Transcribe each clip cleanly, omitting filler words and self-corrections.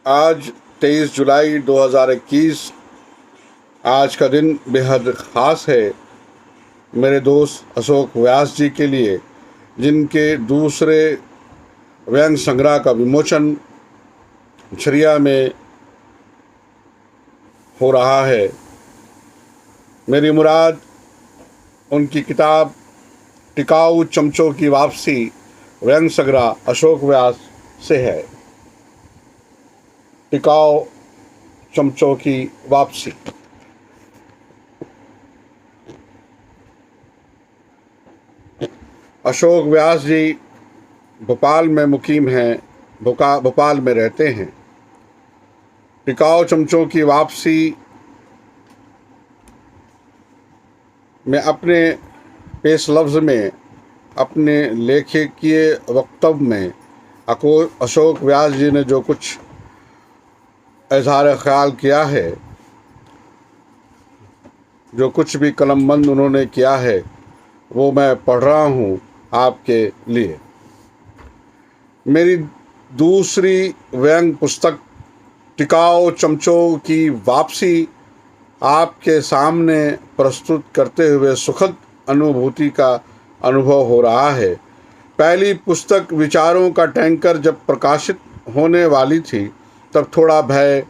आज 23 जुलाई 2021। आज का दिन बेहद ख़ास है मेरे दोस्त अशोक व्यास जी के लिए, जिनके दूसरे व्यंग संग्रह का विमोचन झरिया में हो रहा है। मेरी मुराद उनकी किताब टिकाऊ चमचों की वापसी व्यंग संग्रह अशोक व्यास से है। टिकाऊ चमचों की वापसी। अशोक व्यास जी भोपाल में मुकीम हैं, भोपाल में रहते हैं। टिकाऊ चमचों की वापसी में अपने पेश लफ्ज़ में, अपने लेखकीय वक्तव्य में अशोक व्यास जी ने जो कुछ इज़हार ख्याल किया है, जो कुछ भी कलमबंद उन्होंने किया है, वो मैं पढ़ रहा हूँ आपके लिए। मेरी दूसरी व्यंग पुस्तक टिकाऊ चमचों की वापसी आपके सामने प्रस्तुत करते हुए सुखद अनुभूति का अनुभव हो रहा है। पहली पुस्तक विचारों का टैंकर जब प्रकाशित होने वाली थी, तब थोड़ा भय,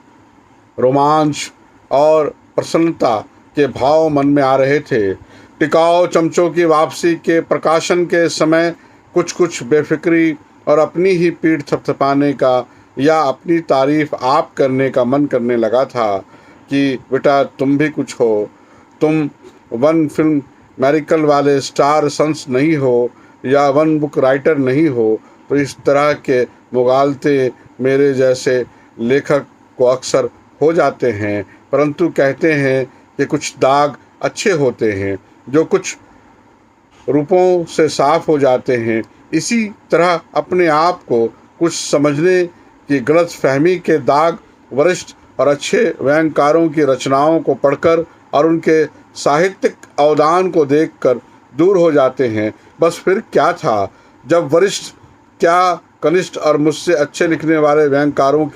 रोमांच और प्रसन्नता के भाव मन में आ रहे थे। टिकाऊ चमचों की वापसी के प्रकाशन के समय कुछ बेफिक्री और अपनी ही पीठ थपथपाने का या अपनी तारीफ आप करने का मन करने लगा था कि बेटा तुम भी कुछ हो, तुम वन फिल्म मेरिकल वाले स्टार सन्स नहीं हो या वन बुक राइटर नहीं हो। तो इस तरह के मुगालते मेरे जैसे लेखक को अक्सर हो जाते हैं, परंतु कहते हैं कि कुछ दाग अच्छे होते हैं जो कुछ रूपों से साफ हो जाते हैं। इसी तरह अपने आप को कुछ समझने की गलत फहमी के दाग वरिष्ठ और अच्छे व्यंगकारों की रचनाओं को पढ़कर और उनके साहित्यिक अवदान को देखकर दूर हो जाते हैं। बस फिर क्या था, जब वरिष्ठ क्या कनिष्ठ और मुझसे अच्छे लिखने वाले व्यंगकारों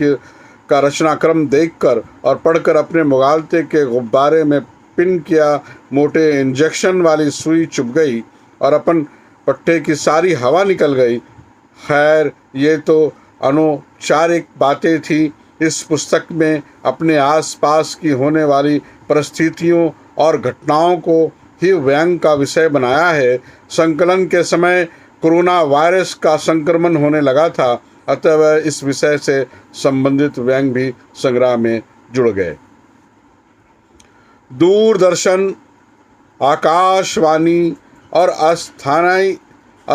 का रचनाक्रम देखकर और पढ़कर अपने मुगालते के गुब्बारे में पिन किया मोटे इंजेक्शन वाली सुई चुभ गई और अपन पट्टे की सारी हवा निकल गई। खैर, ये तो अनौपचारिक बातें थी। इस पुस्तक में अपने आसपास की होने वाली परिस्थितियों और घटनाओं को ही व्यंग का विषय बनाया है। संकलन के समय कोरोना वायरस का संक्रमण होने लगा था, अतः वह इस विषय से संबंधित व्यंग भी संग्रह में जुड़ गए। दूरदर्शन, आकाशवाणी और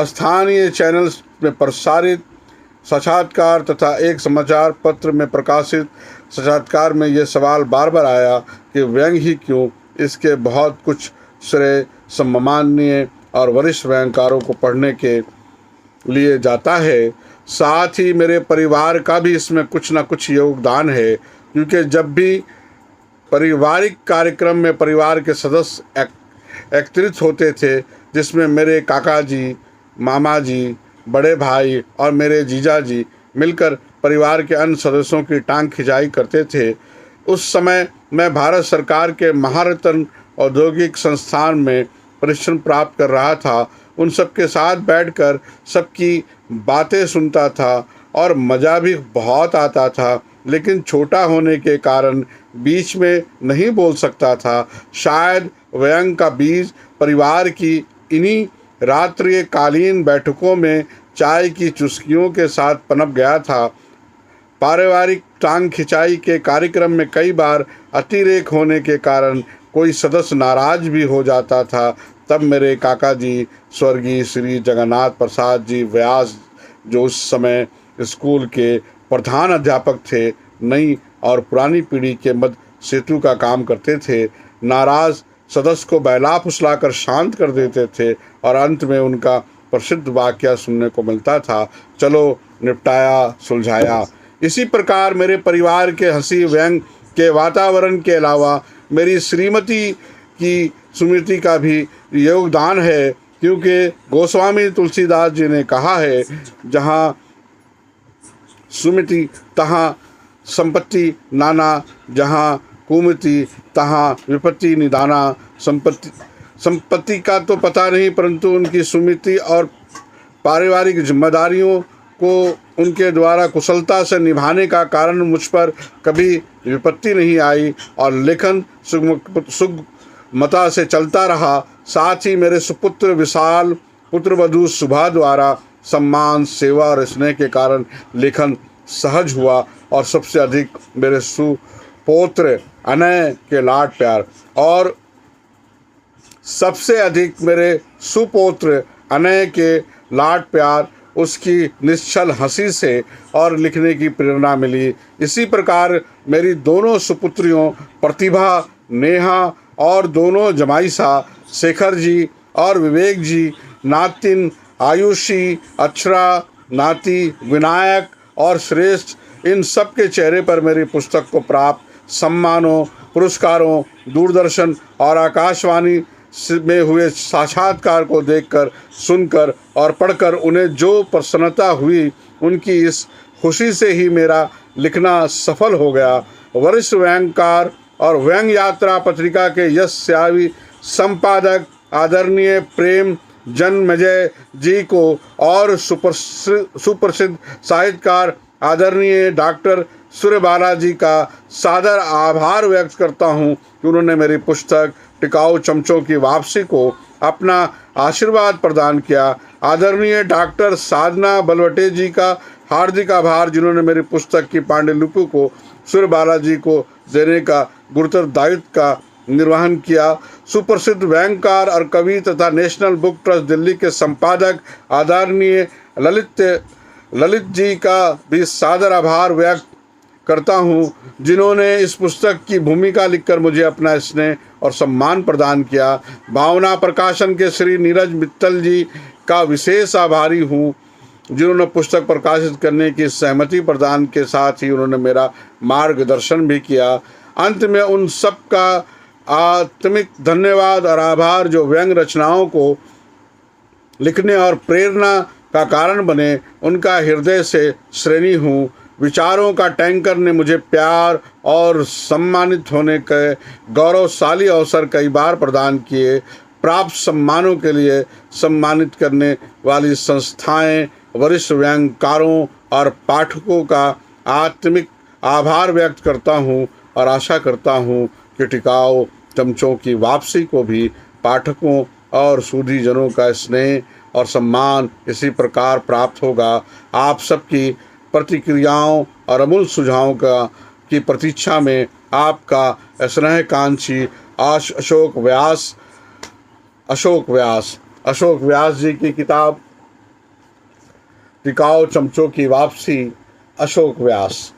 स्थानीय चैनल्स में प्रसारित साक्षात्कार तथा एक समाचार पत्र में प्रकाशित साक्षात्कार में ये सवाल बार बार आया कि व्यंग ही क्यों। इसके बहुत कुछ श्रेय सम्माननीय और वरिष्ठ व्यंगकारों को पढ़ने के लिए जाता है। साथ ही मेरे परिवार का भी इसमें कुछ न कुछ योगदान है, क्योंकि जब भी पारिवारिक कार्यक्रम में परिवार के सदस्य एकत्रित होते थे, जिसमें मेरे काका जी, मामा जी, बड़े भाई और मेरे जीजा जी मिलकर परिवार के अन्य सदस्यों की टांग खिंचाई करते थे, उस समय मैं भारत सरकार के महारत्न औद्योगिक संस्थान में प्रशिक्षण प्राप्त कर रहा था। उन सबके साथ बैठकर सबकी बातें सुनता था और मज़ा भी बहुत आता था, लेकिन छोटा होने के कारण बीच में नहीं बोल सकता था। शायद व्यंग का बीज परिवार की इन्हीं रात्रिकालीन बैठकों में चाय की चुस्कियों के साथ पनप गया था। पारिवारिक टांग खिंचाई के कार्यक्रम में कई बार अतिरेक होने के कारण कोई सदस्य नाराज भी हो जाता था। तब मेरे काका जी स्वर्गीय श्री जगन्नाथ प्रसाद जी व्यास, जो उस समय स्कूल के प्रधान अध्यापक थे, नई और पुरानी पीढ़ी के मध्य सेतु का काम करते थे। नाराज सदस्य को बहला फुसलाकर शांत कर देते थे और अंत में उनका प्रसिद्ध वाक्य सुनने को मिलता था, चलो निपटाया सुलझाया। इसी प्रकार मेरे परिवार के हंसी व्यंग के वातावरण के अलावा मेरी श्रीमती की स्मृति का भी योगदान है, क्योंकि गोस्वामी तुलसीदास जी ने कहा है, जहाँ सुमिति तहाँ संपत्ति नाना, जहाँ कुमति तहाँ विपत्ति निदाना। संपत्ति का तो पता नहीं, परंतु उनकी सुमिति और पारिवारिक जिम्मेदारियों को उनके द्वारा कुशलता से निभाने का कारण मुझ पर कभी विपत्ति नहीं आई और लेखन सुगमता से चलता रहा। साथ ही मेरे सुपुत्र विशाल, पुत्रवधू शुभा द्वारा सम्मान, सेवा और स्नेह के कारण लेखन सहज हुआ और सबसे अधिक मेरे सुपौत्र अनय के लाड प्यार और सबसे अधिक मेरे सुपौत्र अनय के लाड प्यार उसकी निश्चल हंसी से और लिखने की प्रेरणा मिली। इसी प्रकार मेरी दोनों सुपुत्रियों प्रतिभा, नेहा और दोनों जमाईसा शेखर जी और विवेक जी, नातिन आयुषी, अक्षरा, नाती विनायक और श्रेष्ठ, इन सब के चेहरे पर मेरी पुस्तक को प्राप्त सम्मानों, पुरस्कारों, दूरदर्शन और आकाशवाणी में हुए साक्षात्कार को देखकर, सुनकर और पढ़कर उन्हें जो प्रसन्नता हुई, उनकी इस खुशी से ही मेरा लिखना सफल हो गया। वरिष्ठ व्यंगकार और व्यंग यात्रा पत्रिका के यशस्वी संपादक आदरणीय प्रेम जन्मेजय जी को और सुप्रसिद्ध साहित्यकार आदरणीय डॉक्टर सूर्यबाला जी का सादर आभार व्यक्त करता हूँ कि उन्होंने मेरी पुस्तक टिकाऊ चमचों की वापसी को अपना आशीर्वाद प्रदान किया। आदरणीय डॉक्टर साधना बलवटे जी का हार्दिक आभार, जिन्होंने मेरी पुस्तक की पांडुलिपि को सूर्यबाला जी को देने का गुरुतर दायित्व का निर्वहन किया। सुप्रसिद्ध व्यंगकार और कवि तथा नेशनल बुक ट्रस्ट दिल्ली के संपादक आदरणीय ललित जी का भी सादर आभार व्यक्त करता हूँ, जिन्होंने इस पुस्तक की भूमिका लिखकर मुझे अपना स्नेह और सम्मान प्रदान किया। भावना प्रकाशन के श्री नीरज मित्तल जी का विशेष आभारी हूँ, जिन्होंने पुस्तक प्रकाशित करने की सहमति प्रदान के साथ ही उन्होंने मेरा मार्गदर्शन भी किया। अंत में उन सब का आत्मिक धन्यवाद और आभार जो व्यंग रचनाओं को लिखने और प्रेरणा का कारण बने, उनका हृदय से श्रेणी हूँ। विचारों का टैंकर ने मुझे प्यार और सम्मानित होने के गौरवशाली अवसर कई बार प्रदान किए। प्राप्त सम्मानों के लिए सम्मानित करने वाली संस्थाएं, वरिष्ठ व्यंगकारों और पाठकों का आत्मिक आभार व्यक्त करता हूं और आशा करता हूं कि टिकाऊ चमचों की वापसी को भी पाठकों और सूधीजनों का स्नेह और सम्मान इसी प्रकार प्राप्त होगा। आप सबकी प्रतिक्रियाओं और अमूल्य सुझावों की प्रतीक्षा में आपका स्नेहकांक्षी अशोक व्यास जी की किताब टिकाऊ चमचों की वापसी, अशोक व्यास।